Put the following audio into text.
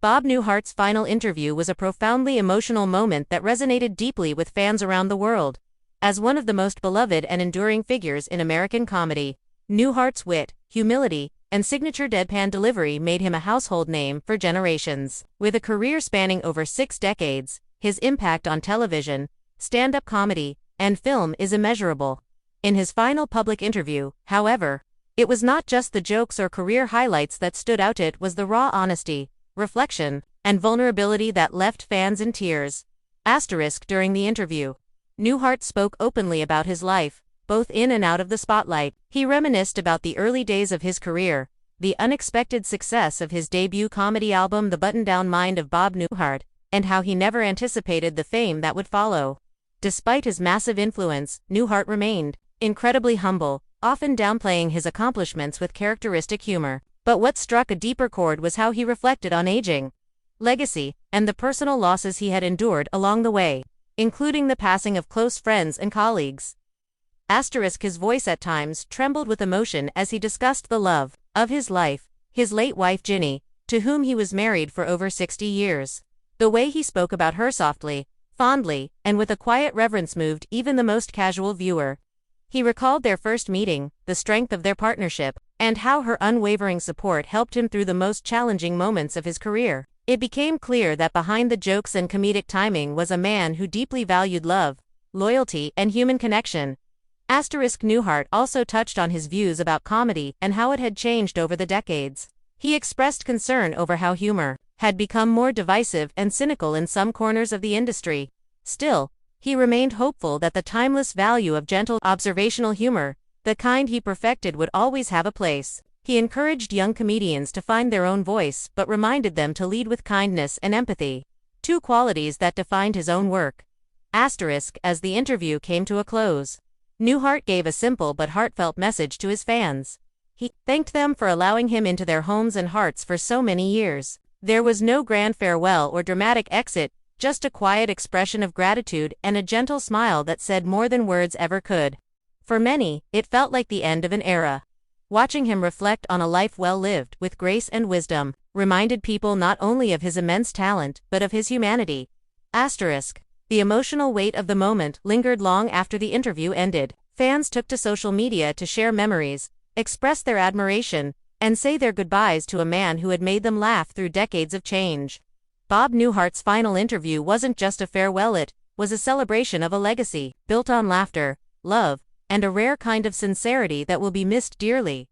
Bob Newhart's final interview was a profoundly emotional moment that resonated deeply with fans around the world. As one of the most beloved and enduring figures in American comedy, Newhart's wit, humility, and signature deadpan delivery made him a household name for generations. With a career spanning over 6 decades, his impact on television, stand-up comedy, and film is immeasurable. In his final public interview, however, it was not just the jokes or career highlights that stood out, it was the raw honesty, reflection, and vulnerability that left fans in tears. During the interview, Newhart spoke openly about his life, both in and out of the spotlight. He reminisced about the early days of his career, the unexpected success of his debut comedy album The Button-Down Mind of Bob Newhart, and how he never anticipated the fame that would follow. Despite his massive influence, Newhart remained incredibly humble, often downplaying his accomplishments with characteristic humor. But what struck a deeper chord was how he reflected on aging, legacy, and the personal losses he had endured along the way, including the passing of close friends and colleagues. His voice at times trembled with emotion as he discussed the love of his life, his late wife Ginny, to whom he was married for over 60 years. The way he spoke about her softly, fondly, and with a quiet reverence moved even the most casual viewer. He recalled their first meeting, the strength of their partnership, and how her unwavering support helped him through the most challenging moments of his career. It became clear that behind the jokes and comedic timing was a man who deeply valued love, loyalty, and human connection. Newhart also touched on his views about comedy and how it had changed over the decades. He expressed concern over how humor had become more divisive and cynical in some corners of the industry. Still, he remained hopeful that the timeless value of gentle, observational humor, the kind he perfected, would always have a place. He encouraged young comedians to find their own voice but reminded them to lead with kindness and empathy, 2 qualities that defined his own work. As the interview came to a close, Newhart gave a simple but heartfelt message to his fans. He thanked them for allowing him into their homes and hearts for so many years. There was no grand farewell or dramatic exit, just a quiet expression of gratitude and a gentle smile that said more than words ever could. For many, it felt like the end of an era. Watching him reflect on a life well lived, with grace and wisdom, reminded people not only of his immense talent, but of his humanity. The emotional weight of the moment lingered long after the interview ended. Fans took to social media to share memories, express their admiration, and say their goodbyes to a man who had made them laugh through decades of change. Bob Newhart's final interview wasn't just a farewell, it was a celebration of a legacy, built on laughter, love, and a rare kind of sincerity that will be missed dearly.